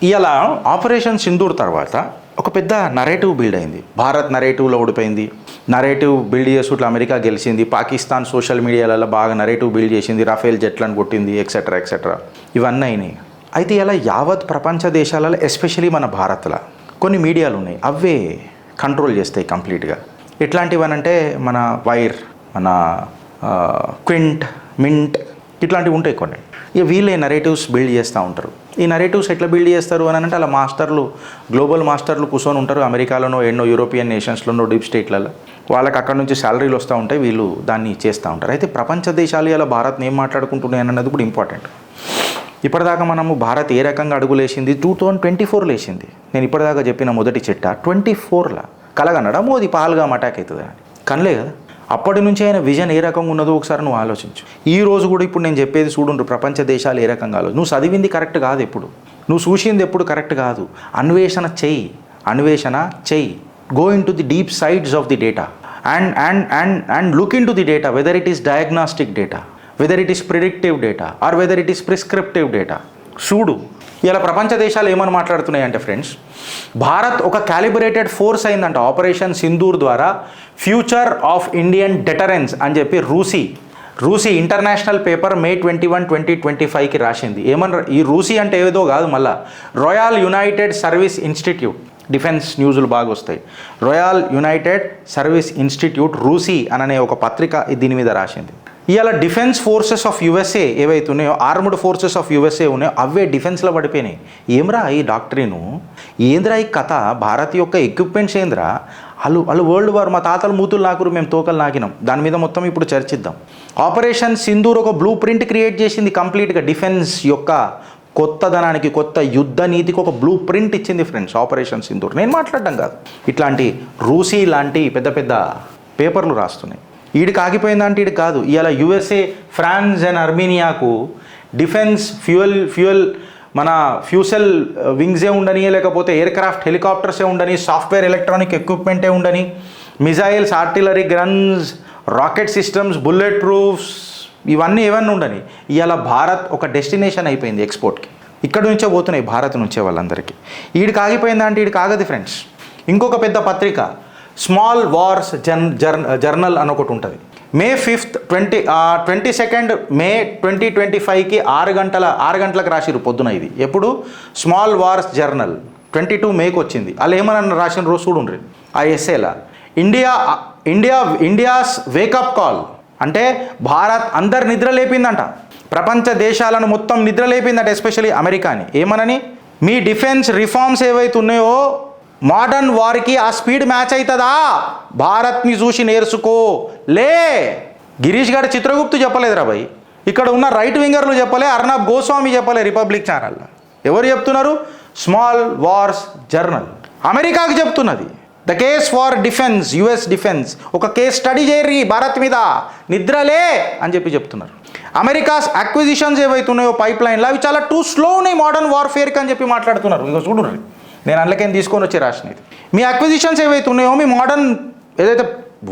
ఇలా ఆపరేషన్ సింధూర్ తర్వాత ఒక పెద్ద నరేటివ్ బిల్డ్ అయింది. భారత్ నరేటివ్లో ఓడిపోయింది, నరేటివ్ బిల్డ్ చేసుకుంటూ అమెరికా గెలిచింది, పాకిస్తాన్ సోషల్ మీడియాలలో బాగా నరేటివ్ బిల్డ్ చేసింది, రఫేల్ జెట్లను కొట్టింది, ఎక్సెట్రా ఎక్సెట్రా ఇవన్నీ అయినాయి. అయితే ఇలా యావత్ ప్రపంచ దేశాలలో ఎస్పెషలీ మన భారత్లో కొన్ని మీడియాలు ఉన్నాయి, అవే కంట్రోల్ చేస్తాయి కంప్లీట్గా. ఎట్లాంటివనంటే మన వైర్, మన క్వింట్, మింట్ ఇట్లాంటివి ఉంటాయి కొన్ని. ఇక వీళ్ళే నరేటివ్స్ బిల్డ్ చేస్తూ ఉంటారు. ఈ నరేటివ్స్ ఎట్లా బిల్డ్ చేస్తారు అని అంటే అలా మాస్టర్లు, గ్లోబల్ మాస్టర్లు కూర్చొని ఉంటారు అమెరికాలోనో ఎన్నో యూరోపియన్ నేషన్స్లోనో డీప్ స్టేట్లలో. వాళ్ళకి అక్కడ నుంచి శాలరీలు వస్తూ ఉంటాయి, వీళ్ళు దాన్ని చేస్తూ ఉంటారు. అయితే ప్రపంచ దేశాలు ఇలా భారత్ని ఏం మాట్లాడుకుంటున్నాయి అన్నది కూడా ఇంపార్టెంట్. ఇప్పటిదాకా మనము భారత్ ఏ రకంగా అడుగులేసింది, 2024 లేచింది. నేను ఇప్పటిదాకా చెప్పిన మొదటి చిట్ట 24లో కలగనడా మోదీ పాల్గామ్ అటాక్ అవుతుంది అని కనలే కదా. అప్పటి నుంచి ఆయన విజన్ ఏ రకంగా ఉన్నదో ఒకసారి నువ్వు ఆలోచించు. ఈ రోజు కూడా ఇప్పుడు నేను చెప్పేది చూడుండ్రు, ప్రపంచ దేశాలు ఏ రకంగా ఆలోచన. నువ్వు చదివింది కరెక్ట్ కాదు, ఎప్పుడు నువ్వు చూసింది ఎప్పుడు కరెక్ట్ కాదు. అన్వేషణ చెయ్యి. Go into the deep sides of the data and look into the data, whether it is diagnostic data, whether it is predictive data or whether it is prescriptive data. చూడు ఇలా ప్రపంచ దేశాలు ఏమని మాట్లాడుతున్నాయి అంటే friends, Bharat ఒక calibrated force అయిందంట operation Sindoor ద్వారా. Future of Indian deterrence అని చెప్పి రూసీ ఇంటర్నేషనల్ పేపర్ May 21, 2025కి రాసింది. ఏమన్నా ఈ రూసీ అంటే ఏదో కాదు, మళ్ళా royal United service institute, defence న్యూస్లు బాగా వస్తాయి. రాయల్ యునైటెడ్ సర్వీస్ ఇన్స్టిట్యూట్ రూసీ అనే ఒక పత్రిక దీని మీద రాసింది. ఇవాళ డిఫెన్స్ ఫోర్సెస్ ఆఫ్ యుఎస్ఏ ఏవైతే ఉన్నాయో, ఆర్మ్డ్ ఫోర్సెస్ ఆఫ్ యుఎస్ఏ ఉన్నాయో అవే డిఫెన్స్లో పడిపోయినాయి. ఏమ్రా ఈ డాక్టరీను, ఏంద్రా ఈ కథ, భారత్ యొక్క ఎక్విప్మెంట్స్ ఏంద్రా, వాళ్ళు వరల్డ్ వార్, మా తాతలు మూతులు నాకురు, మేము తోకలు నాకినాం. దాని మీద మొత్తం ఇప్పుడు చర్చిద్దాం. ఆపరేషన్ సింధూర్ ఒక బ్లూ ప్రింట్ క్రియేట్ చేసింది కంప్లీట్గా. డిఫెన్స్ యొక్క కొత్తదనానికి, కొత్త యుద్ధ నీతికి ఒక బ్లూ ప్రింట్ ఇచ్చింది ఫ్రెండ్స్ ఆపరేషన్ సింధూర్. నేను మాట్లాడడం కాదు, ఇట్లాంటి రూసీ లాంటి పెద్ద పెద్ద పేపర్లు రాస్తున్నాయి. ఈడికి ఆగిపోయిందంటే ఈడికి కాదు. ఇవాళ యుఎస్ఏ, ఫ్రాన్స్ అండ్ అర్మీనియాకు డిఫెన్స్ ఫ్యూయల్ మన ఫ్యూసెల్ వింగ్సే ఉండని, లేకపోతే ఎయిర్ క్రాఫ్ట్ హెలికాప్టర్సే ఉండని, సాఫ్ట్వేర్ ఎలక్ట్రానిక్ ఎక్విప్మెంటే ఉండని, missiles, artillery guns, rocket systems, bullet proofs ఇవన్నీ ఏమన్నా ఉండని. ఇవాళ భారత్ ఒక డెస్టినేషన్ అయిపోయింది ఎక్స్పోర్ట్కి. ఇక్కడ నుంచే పోతున్నాయి భారత్ నుంచే వాళ్ళందరికీ. ఈడికి ఆగిపోయిందంటే ఈడికి ఆగదు ఫ్రెండ్స్. ఇంకొక పెద్ద పత్రిక స్మాల్ వార్స్ జర్నల్ అని ఒకటి ఉంటుంది. May 5th 22nd May 2025కి 6 గంటలకు రాసిరు పొద్దున. ఇది ఎప్పుడు స్మాల్ వార్స్ జర్నల్ 22 మేకి వచ్చింది. వాళ్ళు ఏమన్నా రాసిన రోజు చూడండి ఆ ఎస్సేలా. ఇండియాస్ వేకప్ కాల్ అంటే భారత్ అందరు నిద్ర లేపిందంట, ప్రపంచ దేశాలను మొత్తం నిద్ర లేపిందంట, ఎస్పెషల్లీ అమెరికాని. ఏమనని, మీ డిఫెన్స్ రిఫార్మ్స్ ఏవైతే ఉన్నాయో మోడర్న్ వార్కి ఆ స్పీడ్ మ్యాచ్ అవుతుందా, భారత్ని చూసి నేర్చుకో. లే గిరీష్ గారు చిత్రగుప్తు చెప్పలేదురా భయ్, ఇక్కడ ఉన్న రైట్ వింగర్లు చెప్పలే, అర్నబ్ గోస్వామి చెప్పలే రిపబ్లిక్ ఛానల్లో. ఎవరు చెప్తున్నారు? స్మాల్ వార్స్ జర్నల్ అమెరికాకి చెప్తున్నది. The case for defence, US defence, ఒక కేస్ స్టడీ చేయరి భారత్ మీద, నిద్రలే అని చెప్పి చెప్తున్నారు. అమెరికాస్ అక్విజిషన్స్ ఏవైతే ఉన్నాయో పైప్ లైన్లో అవి చాలా టూ స్లో ఉన్నాయి మోడర్న్ వార్ఫేర్కి అని చెప్పి మాట్లాడుతున్నారు. ఇక చూడండి, నేను అందులోకేం తీసుకొని వచ్చి రాసినది. మీ అక్విజిషన్స్ ఏవైతే ఉన్నాయో, మీ మోడర్న్ ఏదైతే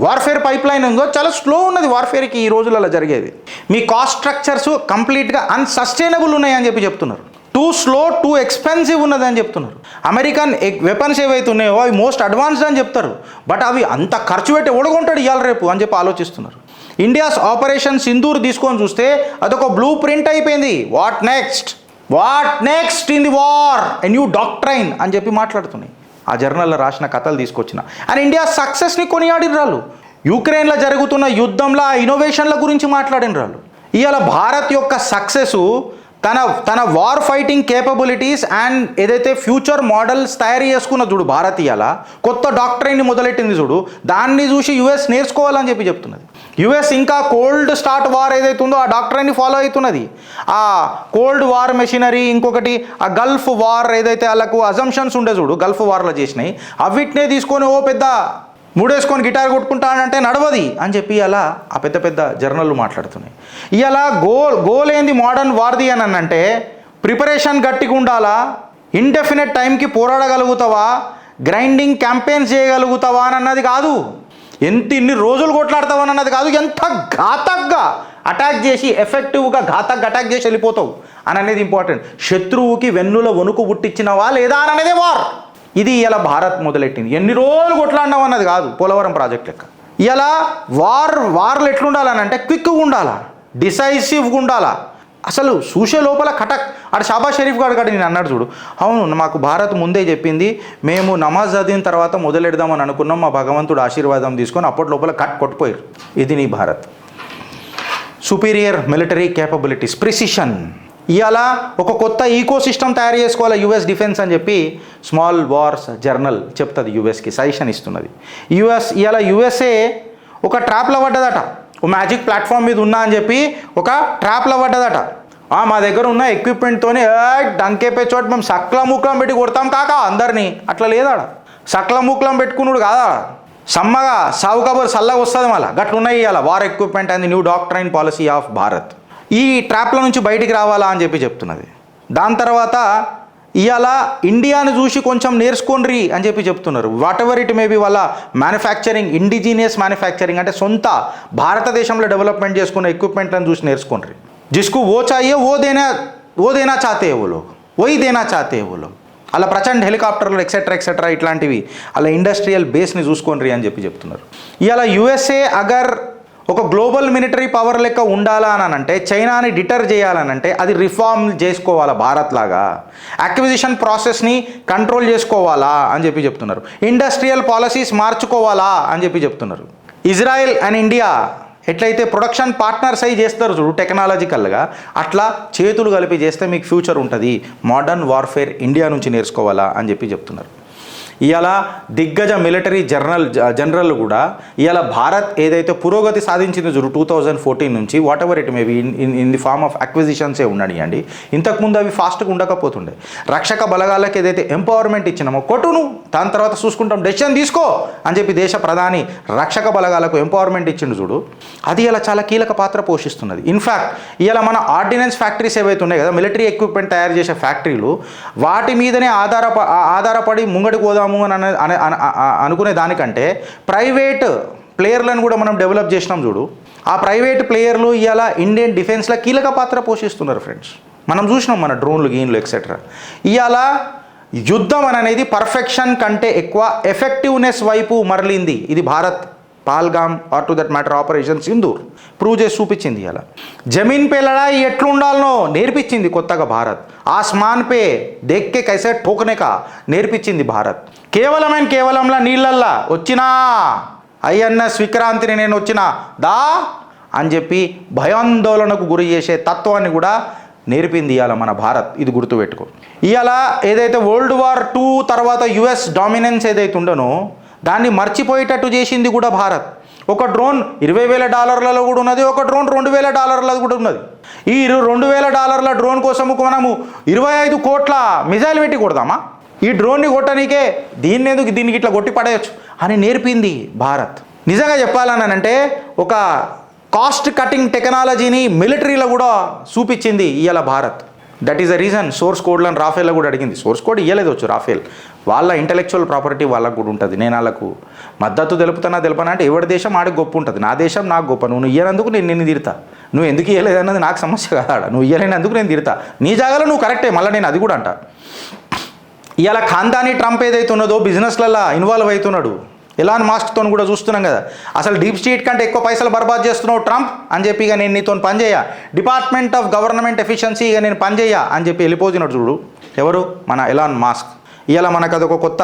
వార్ఫేర్ పైప్ లైన్ ఉందో చాలా స్లో ఉన్నది వార్ఫేర్కి ఈ రోజులలో జరిగేది. మీ కాస్ట్ స్ట్రక్చర్స్ కంప్లీట్గా అన్సస్టైనబుల్ ఉన్నాయని చెప్పి చెప్తున్నారు. టూ స్లో, టూ ఎక్స్పెన్సివ్ ఉన్నది అని చెప్తున్నారు. అమెరికన్ వెపన్స్ ఏవైతే ఉన్నాయో అవి మోస్ట్ అడ్వాన్స్డ్ అని చెప్తారు, బట్ అవి అంత ఖర్చు పెట్టి ఓడగొంటాడు ఇవాళ రేపు అని చెప్పి ఆలోచిస్తున్నారు. ఇండియాస్ ఆపరేషన్ సింధూర్ తీసుకొని చూస్తే అదొక బ్లూ ప్రింట్ అయిపోయింది. What next in the war, a new doctrine అని చెప్పి మాట్లాడుతున్నాయి. ఆ జర్నల్లో రాసిన కథలు తీసుకొచ్చిన అండ్ ఇండియా సక్సెస్ని కొనియాడిన వాళ్ళు, యుక్రెయిన్లో జరుగుతున్న యుద్ధంలో ఇన్నోవేషన్ల గురించి మాట్లాడిన వాళ్ళు. ఇవాళ భారత్ యొక్క సక్సెస్ తన వార్ ఫైటింగ్ కేపబిలిటీస్ అండ్ ఏదైతే ఫ్యూచర్ మోడల్స్ తయారు చేసుకున్న చూడు భారత్, ఇవాళ కొత్త డాక్టరైన్ని మొదలెట్టింది చూడు, దాన్ని చూసి యుఎస్ నేర్చుకోవాలని చెప్పి చెప్తున్నది. యుఎస్ ఇంకా కోల్డ్ స్టార్ట్ వార్ ఏదైతే ఉందో ఆ డాక్టరైన్ని ఫాలో అవుతున్నది. ఆ కోల్డ్ వార్ మెషినరీ, ఇంకొకటి ఆ గల్ఫ్ వార్ ఏదైతే వాళ్ళకు అజంప్షన్స్ ఉండే చూడు గల్ఫ్ వార్లో చేసినాయి, అవిటినే తీసుకొని ఓ పెద్ద మూడేసుకొని గిటార్ కొట్టుకుంటానంటే నడవది అని చెప్పి అలా ఆ పెద్ద పెద్ద జర్నల్లు మాట్లాడుతున్నాయి. ఇలా గోల్ ఏంది మోడర్న్ వార్ది అని అంటే, ప్రిపరేషన్ గట్టిగా ఉండాలా, ఇండెఫినెట్ టైంకి పోరాడగలుగుతావా, గ్రైండింగ్ క్యాంపెయిన్స్ చేయగలుగుతావా అని అన్నది కాదు, ఇన్ని రోజులు కొట్లాడతావని అన్నది కాదు, ఎంత ఘాతక్గా అటాక్ చేసి ఎఫెక్టివ్గా ఘాతక్ అటాక్ చేసి వెళ్ళిపోతావు అని అనేది ఇంపార్టెంట్. శత్రువుకి వెన్నుల వణుకు పుట్టించినవా లేదా అని అనేదే వార్. ఇది ఇలా భారత్ మొదలెట్టింది. ఎన్ని రోజులు కొట్లాడినాం అన్నది కాదు, పోలవరం ప్రాజెక్ట్ లెక్క. ఇలా వార్లు ఎట్లుండాలనంటే క్విక్గా ఉండాలా, డిసైసివ్గా ఉండాలా. అసలు చూసే లోపల కటక్ అటు షాబాజ్ షరీఫ్ గారు నేను అన్నాడు చూడు, అవును మాకు భారత్ ముందే చెప్పింది, మేము నమాజ్ చదివిన తర్వాత మొదలెడదామని అనుకున్నాం, మా భగవంతుడు ఆశీర్వాదం తీసుకొని అప్పటి లోపల కొట్టిపోయారు. ఇది నీ Bharat. Superior military capabilities, precision. ఇవాళ ఒక కొత్త ఈకో సిస్టమ్ తయారు చేసుకోవాలి యుఎస్ డిఫెన్స్ అని చెప్పి స్మాల్ వార్స్ జర్నల్ చెప్తుంది, యుఎస్కి సజెషన్ ఇస్తున్నది. ఇవాళ యుఎస్ఏ ఒక ట్రాప్లో పడ్డదట, ఒక మ్యాజిక్ ప్లాట్ఫామ్ మీద ఉన్నా అని చెప్పి ఒక ట్రాప్లో పడ్డదట. మా దగ్గర ఉన్న ఎక్విప్మెంట్తోనే డంకే చోట మేము సక్ల ముక్లం పెట్టి కొడతాం కాక అందరినీ. అట్లా లేదాడ, సక్ల ముక్లం పెట్టుకున్నాడు కాదా, సమ్మగా సావు కబర్ సల్లగా వస్తుంది. మళ్ళీ గట్లున్నాయి ఇవాళ war equipment and new doctrine policy of Bharat. ఈ ట్రాప్ల నుంచి బయటికి రావాలా అని చెప్పి చెప్తున్నది. దాని తర్వాత ఇవాళ ఇండియాను చూసి కొంచెం నేర్చుకోండి అని చెప్పి చెప్తున్నారు. వాట్ ఎవర్ ఇట్ మేబీ వాళ్ళ మ్యానుఫ్యాక్చరింగ్, ఇండిజీనియస్ మ్యానుఫ్యాక్చరింగ్ అంటే సొంత భారతదేశంలో డెవలప్మెంట్ చేసుకున్న ఎక్విప్మెంట్లను చూసి నేర్చుకోండి. జిస్కు ఓ చాయే ఓ దేనా చాతే वो लोग, वही देना चाहते हैं वो लोग. అలా ప్రచండ్ హెలికాప్టర్లు ఎక్సెట్రా ఇట్లాంటివి అలా ఇండస్ట్రియల్ బేస్ని చూసుకోండి అని చెప్పి చెప్తున్నారు. ఇవాళ యుఎస్ఏ అగర్ ఒక గ్లోబల్ మిలిటరీ పవర్ లెక్క ఉండాలా అని అంటే, చైనాని డిటర్ చేయాలనంటే అది రిఫార్మ్ చేసుకోవాలా భారత్ లాగా, అక్విజిషన్ ప్రాసెస్ని కంట్రోల్ చేసుకోవాలా అని చెప్పి చెప్తున్నారు. ఇండస్ట్రియల్ పాలసీస్ మార్చుకోవాలా అని చెప్పి చెప్తున్నారు. ఇజ్రాయెల్ అండ్ ఇండియా ఎట్లయితే ప్రొడక్షన్ పార్ట్నర్స్ అయి చేస్తారు చూడు టెక్నాలజికల్గా, అట్లా చేతులు కలిపి చేస్తే మీకు ఫ్యూచర్ ఉంటుంది. మోడర్న్ వార్ఫేర్ ఇండియా నుంచి నేర్చుకోవాలా అని చెప్పి చెప్తున్నారు. ఇవాళ దిగ్గజ మిలిటరీ జనరల్ కూడా ఇవాళ భారత్ ఏదైతే పురోగతి సాధించిందో చూడు 2014 నుంచి, whatever it maybe in the form of అక్విజిషన్సే ఉన్నాయండి. ఇంతకుముందు అవి ఫాస్ట్గా ఉండకపోతుండే. రక్షక బలగాలకు ఏదైతే ఎంపవర్మెంట్ ఇచ్చినామో కొట్టును, దాని తర్వాత చూసుకుంటాం, డెసిషన్ తీసుకో అని చెప్పి దేశ ప్రధాని రక్షక బలగాలకు ఎంపవర్మెంట్ ఇచ్చిండు చూడు, అది ఇలా చాలా కీలక పాత్ర పోషిస్తున్నది. ఇన్ఫ్యాక్ట్ ఇవాళ మన ఆర్డినెన్స్ ఫ్యాక్టరీస్ ఏవైతే ఉన్నాయి కదా, మిలిటరీ ఎక్విప్మెంట్ తయారు చేసే ఫ్యాక్టరీలు, వాటి మీదనే ఆధారపడి ముంగడికి పోదాం అని అనుకునే దానికంటే ప్రైవేట్ ప్లేయర్లను కూడా మనం డెవలప్ చేసినాం చూడు. ఆ ప్రైవేట్ ప్లేయర్లు ఇవాళ ఇండియన్ డిఫెన్స్లో కీలక పాత్ర పోషిస్తున్నారు ఫ్రెండ్స్. మనం చూసినాం మన డ్రోన్లు గీన్లు ఎక్సెట్రా. ఇవాళ యుద్ధం అనేది పర్ఫెక్షన్ కంటే ఎక్కువ ఎఫెక్టివ్నెస్ వైపు మరలింది. ఇది Bharat Pahalgam or to that matter operation Sindoor prove చేసి చూపించింది. ఇలా జమీన్ పే లడాయి ఎట్లుండాలనో నేర్పించింది కొత్తగా భారత్. ఆస్మాన్ పే దేక్కే కైసే ఠోకనేకా నేర్పించింది భారత్. కేవలంలా నీళ్ళల్లా వచ్చినా ఐఎన్ఎస్ విక్రాంతిని నేను వచ్చినా దా అని చెప్పి భయాందోళనకు గురి చేసే తత్వాన్ని కూడా నేర్పింది ఇవాళ మన భారత్. ఇది గుర్తుపెట్టుకో. ఇవాళ ఏదైతే World War II తర్వాత యుఎస్ డామినెన్స్ ఏదైతే ఉండనో దాన్ని మర్చిపోయేటట్టు చేసింది కూడా భారత్. ఒక డ్రోన్ $20,000 కూడా ఉన్నది, ఒక డ్రోన్ $2,000 కూడా ఉన్నది. ఈ $2,000 డ్రోన్ కోసము మనము 25 కోట్ల మిజైల్ పెట్టి కొడదామా? ఈ డ్రోన్ని కొట్టనీకే దీనికి ఇట్లా కొట్టి పడేయచ్చు అని నేర్పింది భారత్. నిజంగా చెప్పాలని అంటే ఒక కాస్ట్ కటింగ్ టెక్నాలజీని మిలిటరీలో కూడా చూపించింది ఇవాళ Bharat. That is the reason source కోడ్లను రాఫేల్లో కూడా అడిగింది. సోర్స్ కోడ్ ఇవ్వలేదు వచ్చు రాఫేల్, వాళ్ళ ఇంటలెక్చువల్ ప్రాపర్టీ వాళ్ళకు కూడా ఉంటుంది. నేను వాళ్ళకు మద్దతు తెలుపనా అంటే ఎవరి దేశం ఆడికి గొప్ప ఉంటుంది, నా దేశం నాకు గొప్ప. నువ్వు ఇయ్యనందుకు నేను నిన్ను తిడతా, నువ్వు ఎందుకు ఇవ్వలేదన్నది నాకు సమస్య కాదా, నువ్వు ఇవ్వలేనందుకు నేను తిడతా. నీ జాగాలో నువ్వు కరెక్టే, మళ్ళీ నేను అది కూడా అంట. ఇవాళ ఖాందానీ ట్రంప్ ఏదైతే ఉన్నదో బిజినెస్లలో ఇన్వాల్వ్ అవుతున్నాడు. ఎలాన్ మాస్క్తో కూడా చూస్తున్నాం కదా, అసలు డీప్ స్టేట్ కంటే ఎక్కువ పైసలు బర్బాద్ చేస్తున్నావు ట్రంప్ అని చెప్పి ఇక నేను నీతో పనిచేయ, డిపార్ట్మెంట్ ఆఫ్ గవర్నమెంట్ ఎఫిషియన్సీ ఇక నేను పనిచేయ అని చెప్పి వెళ్ళిపోతున్నాడు చూడు. ఎవరు? మన ఎలాన్ మాస్క్. ఇవాళ మనకు అదొక కొత్త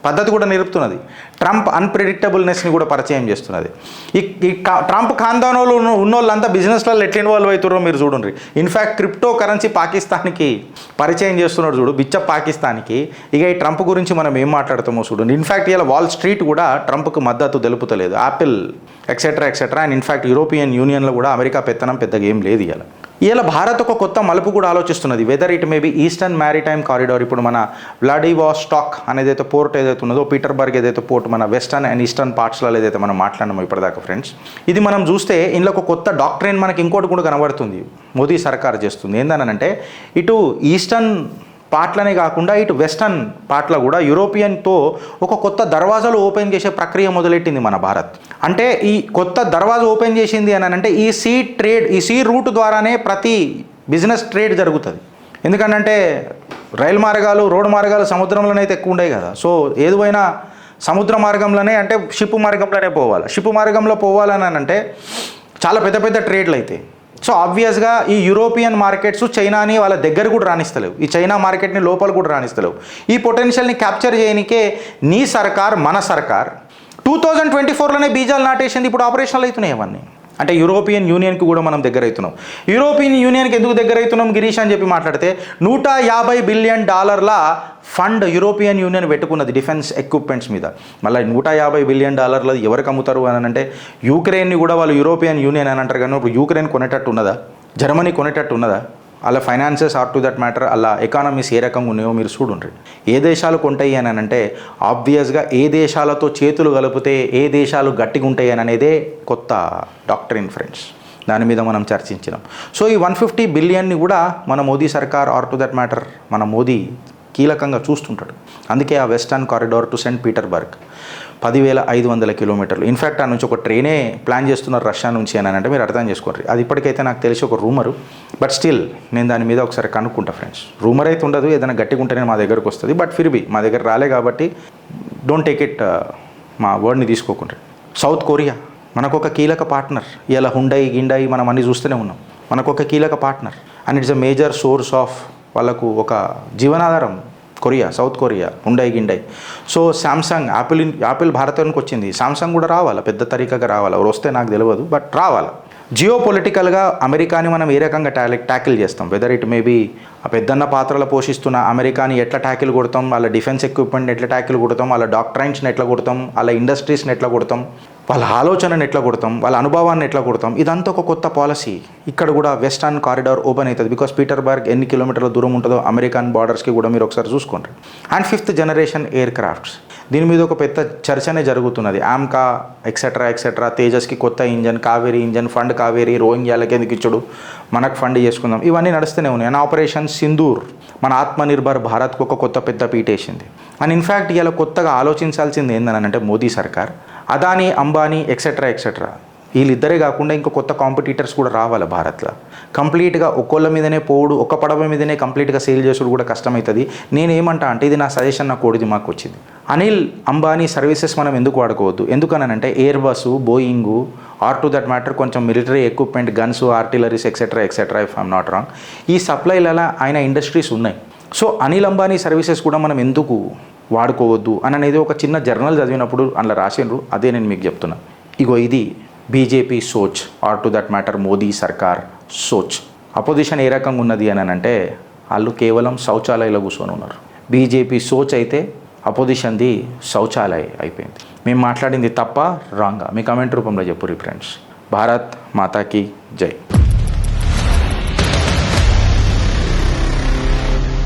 పద్ధతి కూడా నేర్పుతున్నది. ట్రంప్ అన్ప్రెడిక్టబుల్నెస్ని కూడా పరిచయం చేస్తున్నది. ఈ ట్రంప్ ఖాందానంలో ఉన్న వాళ్ళంతా బిజినెస్లలో ఎట్లా ఇన్వాల్వ్ అవుతారో మీరు చూడండి. ఇన్ఫ్యాక్ట్ క్రిప్టో కరెన్సీ పాకిస్తాన్కి పరిచయం చేస్తున్నాడు చూడు, బిచ్చ పాకిస్తాన్కి. ఇక ఈ ట్రంప్ గురించి మనం ఏం మాట్లాడతామో చూడండి. ఇన్ఫ్యాక్ట్ ఇలా వాల్ స్ట్రీట్ కూడా ట్రంప్కి మద్దతు తెలుపుతలేదు, Apple etcetera. And in fact European యూనియన్లో కూడా అమెరికా పెత్తనం పెద్దగా ఏం లేదు. ఇలా భారత్ ఒక కొత్త మలుపు కూడా ఆలోచిస్తున్నది. Whether it may be eastern maritime corridor. ఇప్పుడు మన వ్లాడివాస్టాక్ అనేది పోర్ట్ ఏదైతే ఉన్నదో, పీటర్బర్గ్ ఏదైతే పోర్ట్, మన వెస్టర్న్ అండ్ ఈస్టర్న్ పార్ట్స్లో ఏదైతే మనం మాట్లాడినామో ఇప్పటిదాకా ఫ్రెండ్స్, ఇది మనం చూస్తే ఇందులో ఒక కొత్త డాక్ట్రైన్ మనకి ఇంకోటి కూడా కనబడుతుంది మోదీ సర్కార్ చేస్తుంది. ఏందనంటే ఇటు ఈస్టర్న్ పార్ట్లనే కాకుండా ఇటు వెస్టర్న్ పార్ట్లో కూడా యూరోపియన్తో ఒక కొత్త దర్వాజాలు ఓపెన్ చేసే ప్రక్రియ మొదలెట్టింది మన భారత్. అంటే ఈ కొత్త దర్వాజా ఓపెన్ చేసింది అని అంటే ఈ సీ రూట్ ద్వారానే ప్రతి బిజినెస్ ట్రేడ్ జరుగుతుంది. ఎందుకంటే రైలు మార్గాలు, రోడ్డు మార్గాలు సముద్రంలోనే అయితే ఎక్కువ ఉండవు కదా. సో ఏదైనా సముద్ర మార్గంలోనే అంటే షిప్ మార్గంలోనే పోవాలి. షిప్ మార్గంలో పోవాలని అంటే చాలా పెద్ద పెద్ద ట్రేడ్లు అవుతాయి. సో ఆబ్వియస్గా ఈ యూరోపియన్ మార్కెట్స్ చైనాని వాళ్ళ దగ్గర కూడా రాణిస్తలేవు, ఈ చైనా మార్కెట్ని లోపల కూడా రాణిస్తలేవు. ఈ పొటెన్షియల్ని క్యాప్చర్ చేయడానికే నీ సర్కార్, మన సర్కార్ 2024లోనే బీజాలు నాటేసింది. ఇప్పుడు ఆపరేషనల్ అవుతున్నాయి అవన్నీ. అంటే యూరోపియన్ యూనియన్కి కూడా మనం దగ్గర అవుతున్నాం. యూరోపియన్ యూనియన్కి ఎందుకు దగ్గర అవుతున్నాం గిరీష్ అని చెప్పి మాట్లాడితే $150 బిలియన్ ఫండ్ యూరోపియన్ యూనియన్ పెట్టుకున్నది డిఫెన్స్ ఎక్విప్మెంట్స్ మీద. మళ్ళీ $150 బిలియన్ ఎవరికి అమ్ముతారు అని అంటే యూక్రెయిన్ని కూడా వాళ్ళు యూరోపియన్ యూనియన్ అని అంటారు. కానీ ఇప్పుడు యూక్రెయిన్ కొనేటట్టు ఉన్నదా? జర్మనీ కొనేటట్టు ఉన్నదా? అలా finances or to that matter అలా ఎకానమీస్ ఏ రకంగా ఉన్నాయో మీరు చూడండి. ఏ దేశాలు కొంటాయి అని అంటే ఆబ్వియస్గా ఏ దేశాలతో చేతులు కలిపితే ఏ దేశాలు గట్టిగా ఉంటాయి అని అనేదే కొత్త డాక్ట్రిన్ ఫ్రెండ్స్. దాని మీద మనం చర్చించినాం. సో ఈ 150 బిలియన్ని కూడా మన మోదీ సర్కార్ ఆర్ టు దట్ మ్యాటర్ మన మోదీ కీలకంగా చూస్తుంటాడు. అందుకే ఆ వెస్టర్న్ కారిడార్ టు సెయింట్ పీటర్బర్గ్ 10,500 కిలోమీటర్లు. ఇన్ఫ్యాక్ట్ ఆ నుంచి ఒక ట్రైనే ప్లాన్ చేస్తున్నారు రష్యా నుంచి అని అంటే మీరు అర్థం చేసుకోండి. అది ఇప్పటికైతే నాకు తెలిసి ఒక రూమరు, బట్ స్టిల్ నేను దాని మీద ఒకసారి కనుక్కుంటా ఫ్రెండ్స్. రూమర్ అయితే ఉండదు, ఏదైనా గట్టిగా ఉంటేనే మా దగ్గరకు వస్తుంది. బట్ ఫిర్బీ మా దగ్గర రాలే కాబట్టి డోంట్ టేక్ ఇట్, మా వర్డ్ని తీసుకోకుండా. సౌత్ కొరియా మనకు ఒక కీలక పార్ట్నర్. ఇలా గిండాయి మనం అన్నీ చూస్తూనే ఉన్నాం. మనకు ఒక కీలక partner and it's a major source of వాళ్ళకు ఒక జీవనాధారం కొరియా, సౌత్ కొరియా, గిండాయి. సో శాంసంగ్, యాపిల్ భారతానికి వచ్చింది. శాంసంగ్ కూడా రావాలా, పెద్ద తరీకగా రావాలా. ఎవరు వస్తే నాకు తెలియదు, బట్ రావాలా. జియో పొలిటికల్గా అమెరికాని మనం ఏ రకంగా ట్యాకిల్ చేస్తాం, వెదర్ ఇట్ మేబీ ఆ పెద్దన్న పాత్రలు పోషిస్తున్న అమెరికాని ఎట్లా ట్యాకిల్ కొడతాం, వాళ్ళ డిఫెన్స్ ఎక్విప్మెంట్ని ఎట్లా ట్యాకిల్ కొడతాం, వాళ్ళ డాక్ట్రైన్స్ని ఎట్లా కొడతాం, వాళ్ళ ఇండస్ట్రీస్ని ఎట్లా కొడతాం, వాళ్ళ ఆలోచనని ఎట్లా కొడతాం, వాళ్ళ అనుభవాన్ని ఎట్లా కొడతాం, ఇదంతా ఒక కొత్త పాలసీ. ఇక్కడ కూడా వెస్టర్న్ కారిడార్ ఓపెన్ అవుతుంది. బికాస్ పీటర్బర్గ్ ఎన్ని కిలోమీటర్ల దూరం ఉంటుందో అమెరికన్ బార్డర్స్కి కూడా మీరు ఒకసారి చూసుకోండి. And 5th generation air crafts, దీని మీద ఒక పెద్ద చర్చనే జరుగుతున్నది. ఆమ్కా ఎక్సెట్రా, తేజస్కి కొత్త engine, Kaveri engine, fund Kaveri, రోహింగ్యాలకి ఎందుకు ఇచ్చుడు, మనకు ఫండ్ చేసుకుందాం, ఇవన్నీ నడుస్తూనే ఉన్నాయి. అండ్ ఆపరేషన్ సింధూర్ మన ఆత్మనిర్భర్ భారత్కు ఒక కొత్త పెద్ద పీటేసింది. అండ్ ఇన్ఫ్యాక్ట్ ఇలా కొత్తగా ఆలోచించాల్సింది ఏందని అంటే మోదీ సర్కార్ అదానీ, అంబానీ ఎక్సెట్రా వీళ్ళిద్దరే కాకుండా ఇంకో కొత్త కాంపిటీటర్స్ కూడా రావాలి భారత్లో. కంప్లీట్గా ఒక్కోళ్ళ మీదనే పోవుడు, ఒక్క పడవ మీదనే కంప్లీట్గా సేల్ చేసుడు కూడా కష్టమవుతుంది. నేనేమంటా అంటే ఇది నా సజెషన్, నా కోడిది మాకు వచ్చింది. అనిల్ అంబానీ సర్వీసెస్ మనం ఎందుకు వాడుకోవద్దు, ఎందుకనంటే Airbus, Boeing or to that matter కొంచెం military equipment, guns, artilleries etcetera if I'm not wrong, ఈ సప్లైలలో ఆయన ఇండస్ట్రీస్ ఉన్నాయి. సో అనిల్ అంబానీ సర్వీసెస్ కూడా మనం ఎందుకు వాడుకోవద్దు అని అనేది ఒక చిన్న జర్నల్ చదివినప్పుడు అందులో రాసిండ్రు. అదే నేను మీకు చెప్తున్నా. ఇగో ఇది బీజేపీ సోచ్ or to that matter Modi సర్కార్ సోచ్. అపోజిషన్ ఏ రకంగా ఉన్నది అని అంటే వాళ్ళు కేవలం శౌచాలయంలో కూర్చొని ఉన్నారు. బీజేపీ సోచ్ అయితే అపోజిషన్ది శౌచాలయ అయిపోయింది. మేము మాట్లాడింది తప్ప రాంగా మీ కమెంట్ రూపంలో చెప్పుర్రి ఫ్రెండ్స్. భారత్ మాతాకి జై.